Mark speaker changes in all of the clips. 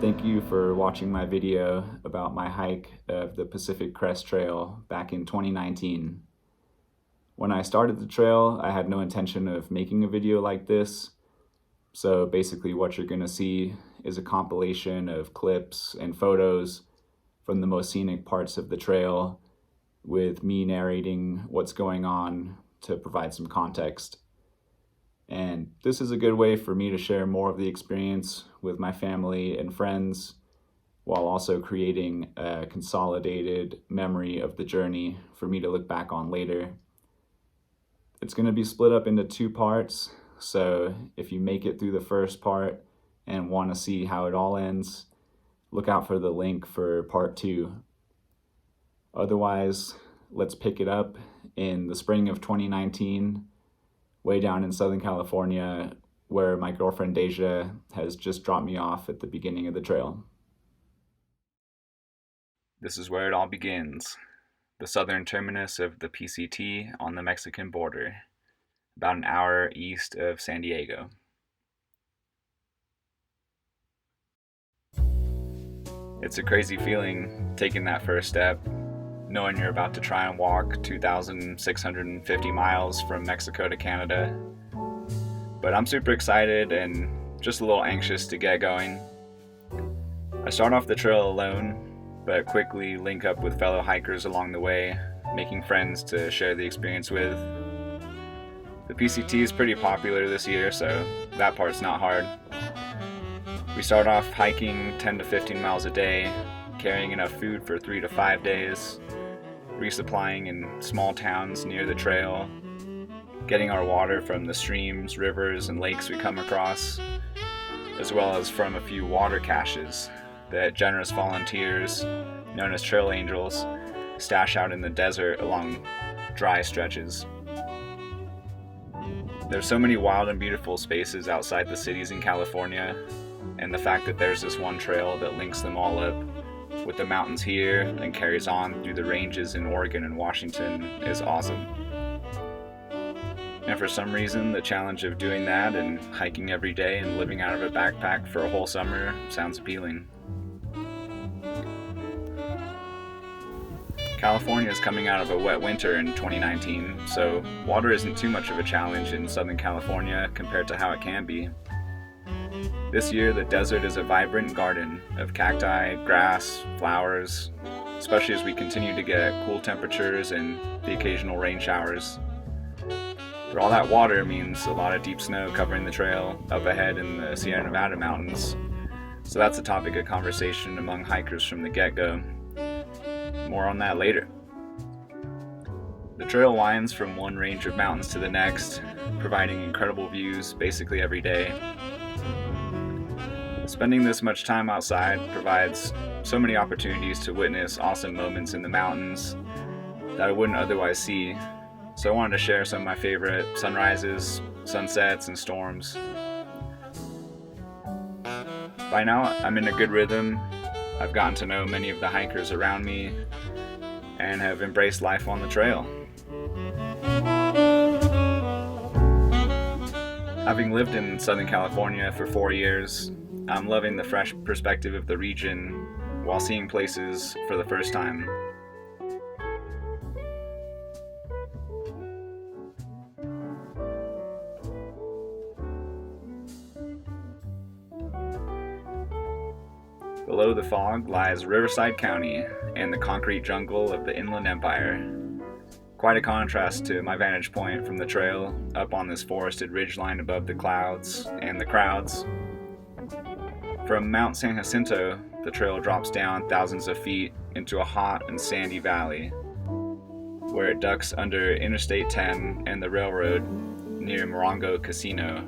Speaker 1: Thank you for watching my video about my hike of the Pacific Crest Trail back in 2019. When I started the trail, I had no intention of making a video like this. So basically what you're going to see is a compilation of clips and photos from the most scenic parts of the trail, with me narrating what's going on to provide some context. And this is a good way for me to share more of the experience with my family and friends, while also creating a consolidated memory of the journey for me to look back on later. It's going to be split up into two parts, so if you make it through the first part and want to see how it all ends, look out for the link for part 2. Otherwise, let's pick it up in the spring of 2019, way down in Southern California, where my girlfriend Deja has just dropped me off at the beginning of the trail. This is where it all begins, the southern terminus of the PCT on the Mexican border, about an hour east of San Diego. It's a crazy feeling taking that first step, knowing you're about to try and walk 2,650 miles from Mexico to Canada. But I'm super excited and just a little anxious to get going. I start off the trail alone, but quickly link up with fellow hikers along the way, making friends to share the experience with. The PCT is pretty popular this year, so that part's not hard. We start off hiking 10 to 15 miles a day, carrying enough food for 3 to 5 days, resupplying in small towns near the trail, getting our water from the streams, rivers, and lakes we come across, as well as from a few water caches that generous volunteers, known as trail angels, stash out in the desert along dry stretches. There's so many wild and beautiful spaces outside the cities in California, and the fact that there's this one trail that links them all up with the mountains here and carries on through the ranges in Oregon and Washington is awesome. And for some reason, the challenge of doing that and hiking every day and living out of a backpack for a whole summer sounds appealing. California is coming out of a wet winter in 2019, so water isn't too much of a challenge in Southern California compared to how it can be. This year, the desert is a vibrant garden of cacti, grass, flowers, especially as we continue to get cool temperatures and the occasional rain showers. But all that water means a lot of deep snow covering the trail up ahead in the Sierra Nevada mountains, so that's a topic of conversation among hikers from the get-go. More on that later. The trail winds from one range of mountains to the next, providing incredible views basically every day. Spending this much time outside provides so many opportunities to witness awesome moments in the mountains that I wouldn't otherwise see, so I wanted to share some of my favorite sunrises, sunsets, and storms. By now, I'm in a good rhythm. I've gotten to know many of the hikers around me and have embraced life on the trail. Having lived in Southern California for 4 years, I'm loving the fresh perspective of the region while seeing places for the first time. Below the fog lies Riverside County and the concrete jungle of the Inland Empire. Quite a contrast to my vantage point from the trail up on this forested ridgeline above the clouds and the crowds. From Mount San Jacinto, the trail drops down thousands of feet into a hot and sandy valley, where it ducks under Interstate 10 and the railroad near Morongo Casino,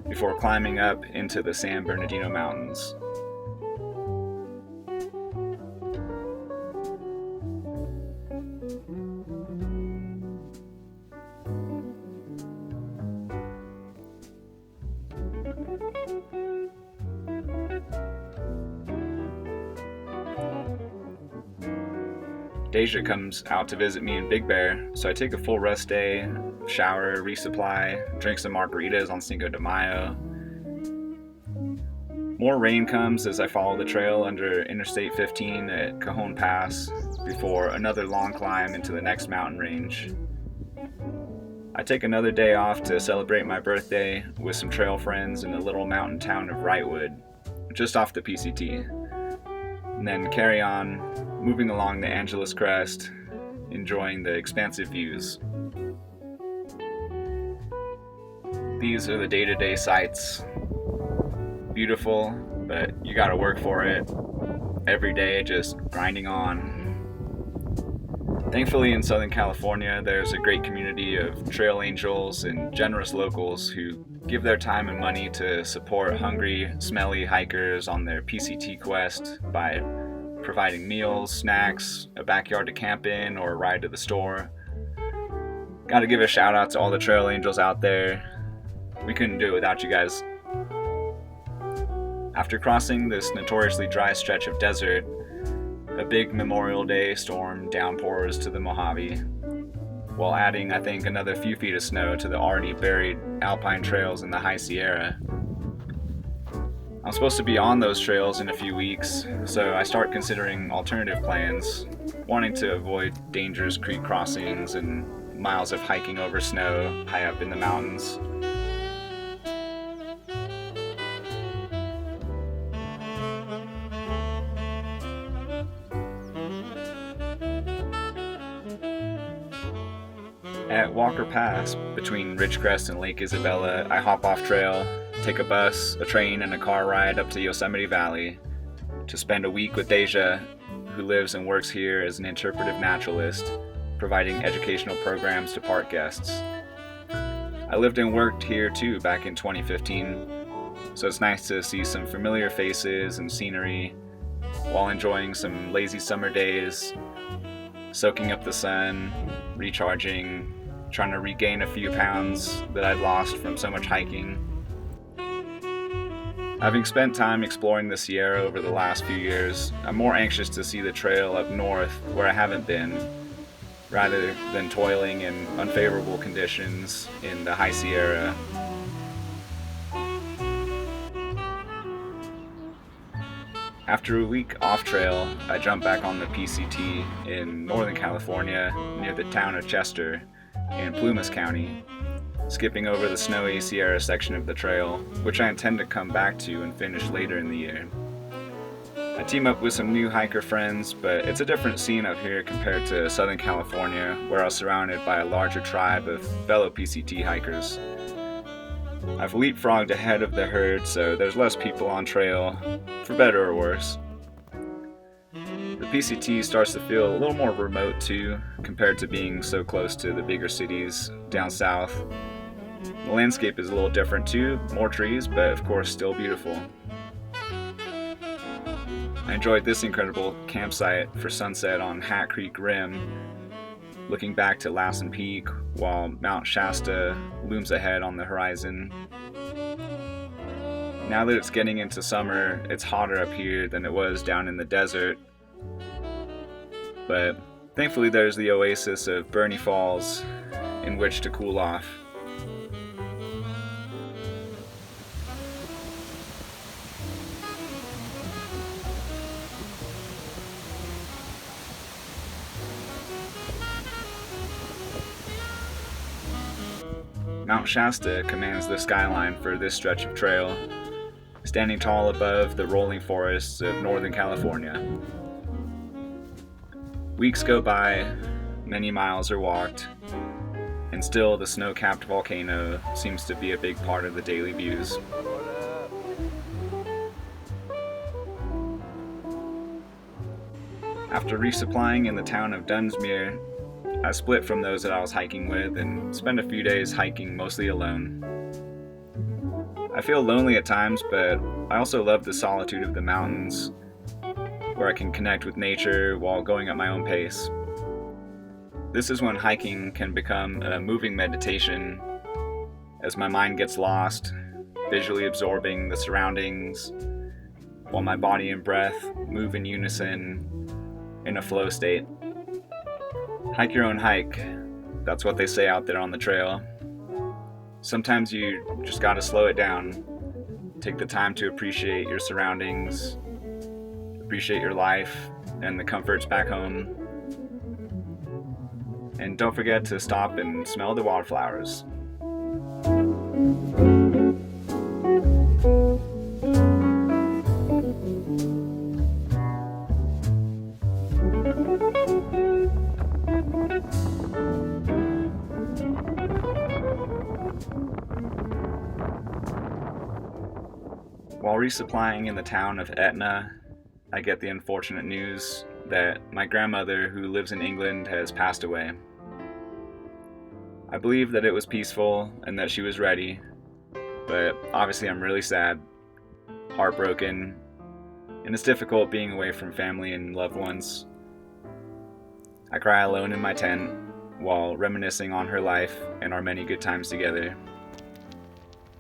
Speaker 1: before climbing up into the San Bernardino Mountains. Deja comes out to visit me in Big Bear, so I take a full rest day, shower, resupply, drink some margaritas on Cinco de Mayo. More rain comes as I follow the trail under Interstate 15 at Cajon Pass before another long climb into the next mountain range. I take another day off to celebrate my birthday with some trail friends in the little mountain town of Wrightwood, just off the PCT, and then carry on, moving along the Angeles Crest, enjoying the expansive views. These are the day-to-day sights. Beautiful, but you gotta work for it. Every day, just grinding on. Thankfully, in Southern California, there's a great community of trail angels and generous locals who give their time and money to support hungry, smelly hikers on their PCT quest by providing meals, snacks, a backyard to camp in, or a ride to the store. Gotta give a shout out to all the trail angels out there. We couldn't do it without you guys. After crossing this notoriously dry stretch of desert, a big Memorial Day storm downpours to the Mojave, while adding, I think, another few feet of snow to the already buried alpine trails in the High Sierra. I'm supposed to be on those trails in a few weeks, so I start considering alternative plans, wanting to avoid dangerous creek crossings and miles of hiking over snow high up in the mountains. At Walker Pass, between Ridgecrest and Lake Isabella, I hop off trail, take a bus, a train, and a car ride up to Yosemite Valley to spend a week with Deja, who lives and works here as an interpretive naturalist, providing educational programs to park guests. I lived and worked here too back in 2015, so it's nice to see some familiar faces and scenery while enjoying some lazy summer days, soaking up the sun, recharging, trying to regain a few pounds that I'd lost from so much hiking. Having spent time exploring the Sierra over the last few years, I'm more anxious to see the trail up north where I haven't been, rather than toiling in unfavorable conditions in the High Sierra. After a week off trail, I jump back on the PCT in Northern California near the town of Chester in Plumas County, skipping over the snowy Sierra section of the trail, which I intend to come back to and finish later in the year. I team up with some new hiker friends, but it's a different scene up here compared to Southern California, where I was surrounded by a larger tribe of fellow PCT hikers. I've leapfrogged ahead of the herd, so there's less people on trail, for better or worse. The PCT starts to feel a little more remote too, compared to being so close to the bigger cities down south. The landscape is a little different too, more trees, but of course still beautiful. I enjoyed this incredible campsite for sunset on Hat Creek Rim, looking back to Lassen Peak while Mount Shasta looms ahead on the horizon. Now that it's getting into summer, it's hotter up here than it was down in the desert. But thankfully there's the oasis of Burney Falls in which to cool off. Mount Shasta commands the skyline for this stretch of trail, standing tall above the rolling forests of Northern California. Weeks go by, many miles are walked, and still the snow-capped volcano seems to be a big part of the daily views. After resupplying in the town of Dunsmuir, I split from those that I was hiking with and spent a few days hiking mostly alone. I feel lonely at times, but I also love the solitude of the mountains, where I can connect with nature while going at my own pace. This is when hiking can become a moving meditation, as my mind gets lost, visually absorbing the surroundings, while my body and breath move in unison in a flow state. Hike your own hike. That's what they say out there on the trail. Sometimes you just gotta slow it down, Take the time to appreciate your surroundings, appreciate your life and the comforts back home. And don't forget to stop and smell the wildflowers. While resupplying in the town of Etna, I get the unfortunate news that my grandmother, who lives in England, has passed away. I believe that it was peaceful and that she was ready, but obviously I'm really sad, heartbroken, and it's difficult being away from family and loved ones. I cry alone in my tent while reminiscing on her life and our many good times together.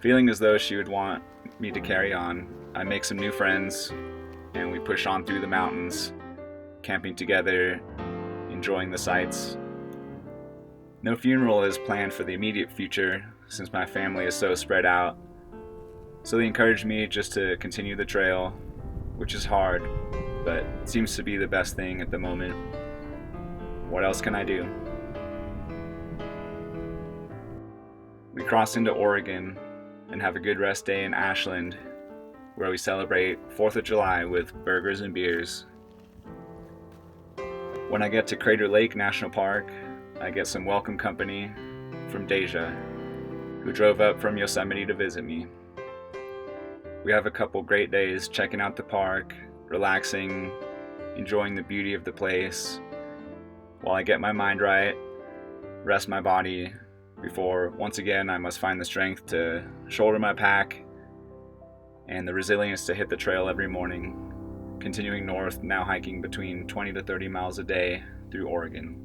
Speaker 1: Feeling as though she would want me to carry on, I make some new friends and we push on through the mountains, camping together, enjoying the sights. No funeral is planned for the immediate future since my family is so spread out, so they encourage me just to continue the trail, which is hard, but it seems to be the best thing at the moment. What else can I do? We cross into Oregon and have a good rest day in Ashland, where we celebrate 4th of July with burgers and beers. When I get to Crater Lake National Park, I get some welcome company from Deja, who drove up from Yosemite to visit me. We have a couple great days checking out the park, relaxing, enjoying the beauty of the place, while I get my mind right, rest my body, before once again I must find the strength to shoulder my pack and the resilience to hit the trail every morning, continuing north, now hiking between 20 to 30 miles a day through Oregon.